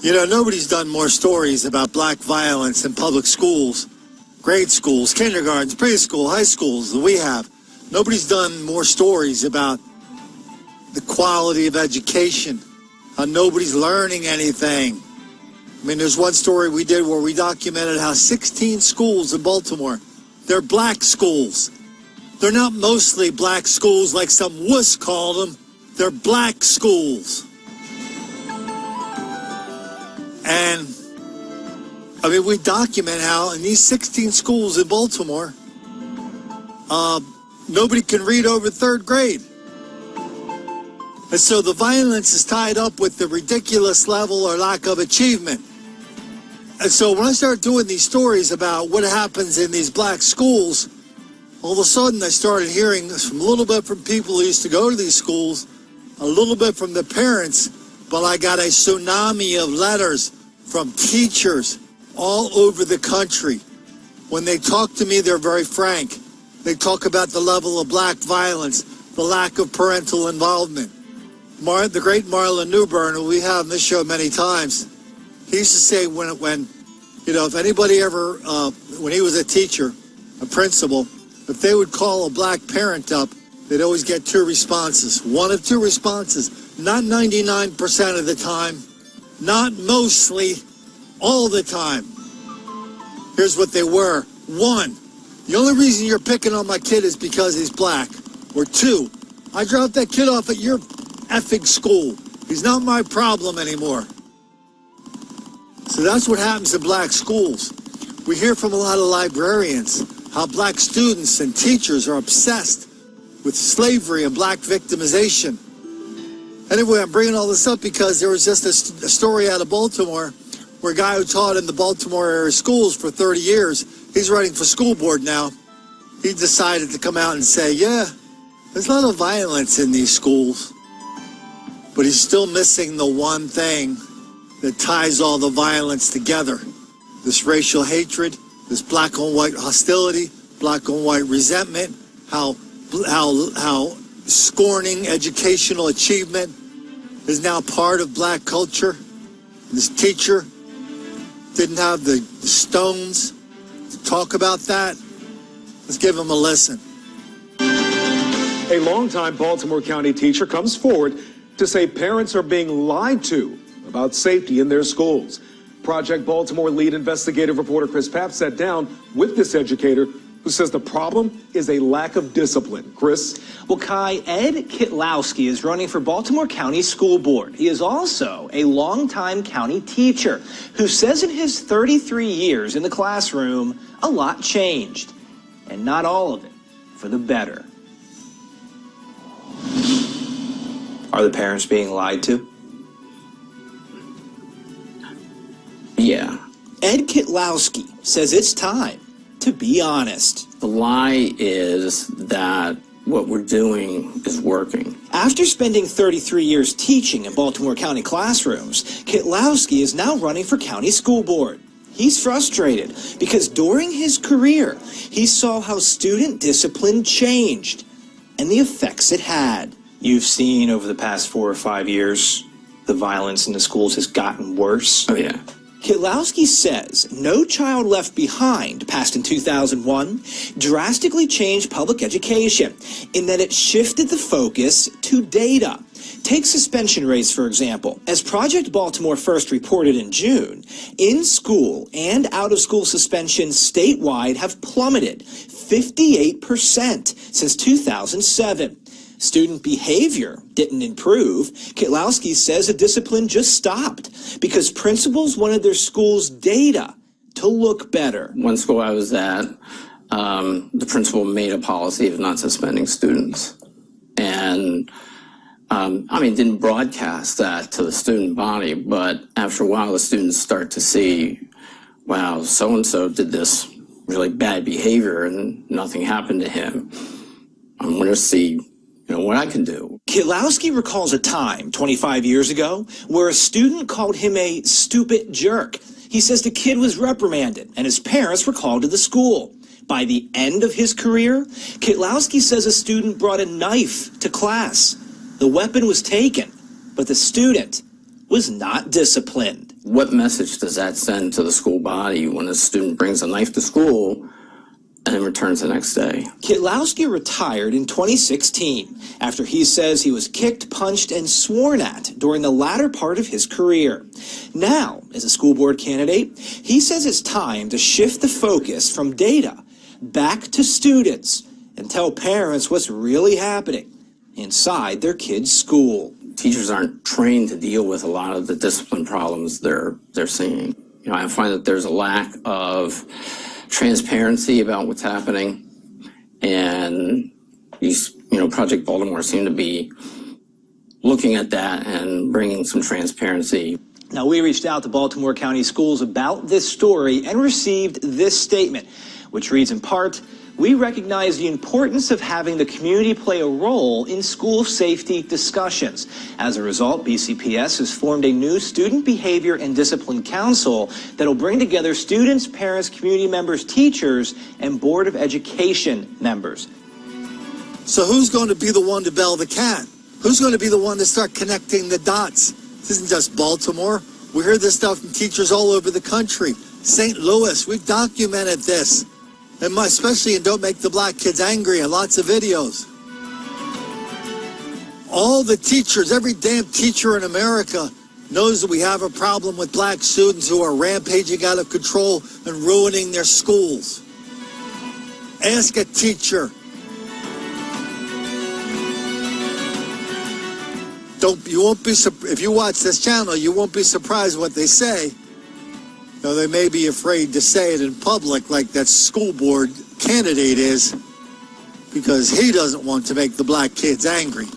You know, nobody's done more stories about black violence in public schools, grade schools, kindergartens, preschool, high schools than we have. Nobody's done more stories about the quality of education, how nobody's learning anything. I mean, there's one story we did where we documented how 16 schools in Baltimore, they're black schools. They're not mostly black schools like some wuss called them. They're black schools. And, I mean, we document how in these 16 schools in Baltimore, nobody can read over third grade. And so the violence is tied up with the ridiculous level or lack of achievement. And so when I start doing these stories about what happens in these black schools, all of a sudden I started hearing from a little bit from people who used to go to these schools, a little bit from the parents, but I got a tsunami of letters from teachers all over the country. When they talk to me, they're very frank. They talk about the level of black violence, the lack of parental involvement. The great Marlon Newbern, who we have on this show many times, he used to say when you know, if anybody ever, when he was a teacher, a principal, if they would call a black parent up, they'd always get two responses. One of two responses. Not 99% of the time, not mostly, all the time. Here's what they were. One, the only reason you're picking on my kid is because he's black. Or two, I dropped that kid off at your effing school. He's not my problem anymore. So that's what happens in black schools. We hear from a lot of librarians how black students and teachers are obsessed with slavery and black victimization. Anyway, I'm bringing all this up because there was just a story out of Baltimore where a guy who taught in the Baltimore area schools for 30 years, he's running for school board now. He decided to come out and say, yeah, there's a lot of violence in these schools, but he's still missing the one thing that ties all the violence together. This racial hatred, this black on white hostility, black on white resentment, how scorning educational achievement is now part of black culture. This teacher didn't have the stones to talk about that. Let's give him a listen. A longtime Baltimore County teacher comes forward to say parents are being lied to about safety in their schools. Project Baltimore lead investigative reporter Chris Papp sat down with this educator who says the problem is a lack of discipline. Chris? Well, Kai, Ed Kitlowski is running for Baltimore County School Board. He is also a longtime county teacher who says in his 33 years in the classroom, a lot changed, and not all of it for the better. Are the parents being lied to? Yeah. Ed Kitlowski says it's time to be honest. The lie is that what we're doing is working. After spending 33 years teaching in Baltimore County classrooms, Kitlowski is now running for county school board. He's frustrated because during his career, he saw how student discipline changed and the effects it had. You've seen over the past 4 or 5 years, the violence in the schools has gotten worse. Oh, yeah. Kitlowski says No Child Left Behind, passed in 2001, drastically changed public education in that it shifted the focus to data. Take suspension rates, for example. As Project Baltimore first reported in June, in-school and out-of-school suspensions statewide have plummeted 58% since 2007. Student behavior didn't improve. Kitlowski says the discipline just stopped because principals wanted their school's data to look better. One school I was at, the principal made a policy of not suspending students. And, didn't broadcast that to the student body, but after a while the students start to see, wow, so-and-so did this really bad behavior and nothing happened to him. I'm going to see what I can do. Kitlowski recalls a time 25 years ago where a student called him a stupid jerk. He says the kid was reprimanded and his parents were called to the school. By the end of his career, Kitlowski says a student brought a knife to class. The weapon was taken, but the student was not disciplined. What message does that send to the school body when a student brings a knife to school and then returns the next day? Kitlowski retired in 2016 after he says he was kicked, punched, and sworn at during the latter part of his career. Now, as a school board candidate, he says it's time to shift the focus from data back to students and tell parents what's really happening inside their kids' school. Teachers aren't trained to deal with a lot of the discipline problems they're seeing. I find that there's a lack of transparency about what's happening, and these, Project Baltimore seem to be looking at that and bringing some transparency. Now, we reached out to Baltimore County Schools about this story and received this statement, which reads in part, "We recognize the importance of having the community play a role in school safety discussions. As a result, BCPS has formed a new Student Behavior and Discipline Council that will bring together students, parents, community members, teachers, and Board of Education members." So who's going to be the one to bell the cat? Who's going to be the one to start connecting the dots? This isn't just Baltimore. We hear this stuff from teachers all over the country. St. Louis, we've documented this. And especially in Don't Make the Black Kids Angry and lots of videos. All the teachers, every damn teacher in America knows that we have a problem with black students who are rampaging out of control and ruining their schools. Ask a teacher. If you watch this channel, you won't be surprised what they say. Though they may be afraid to say it in public like that school board candidate is, because he doesn't want to make the black kids angry.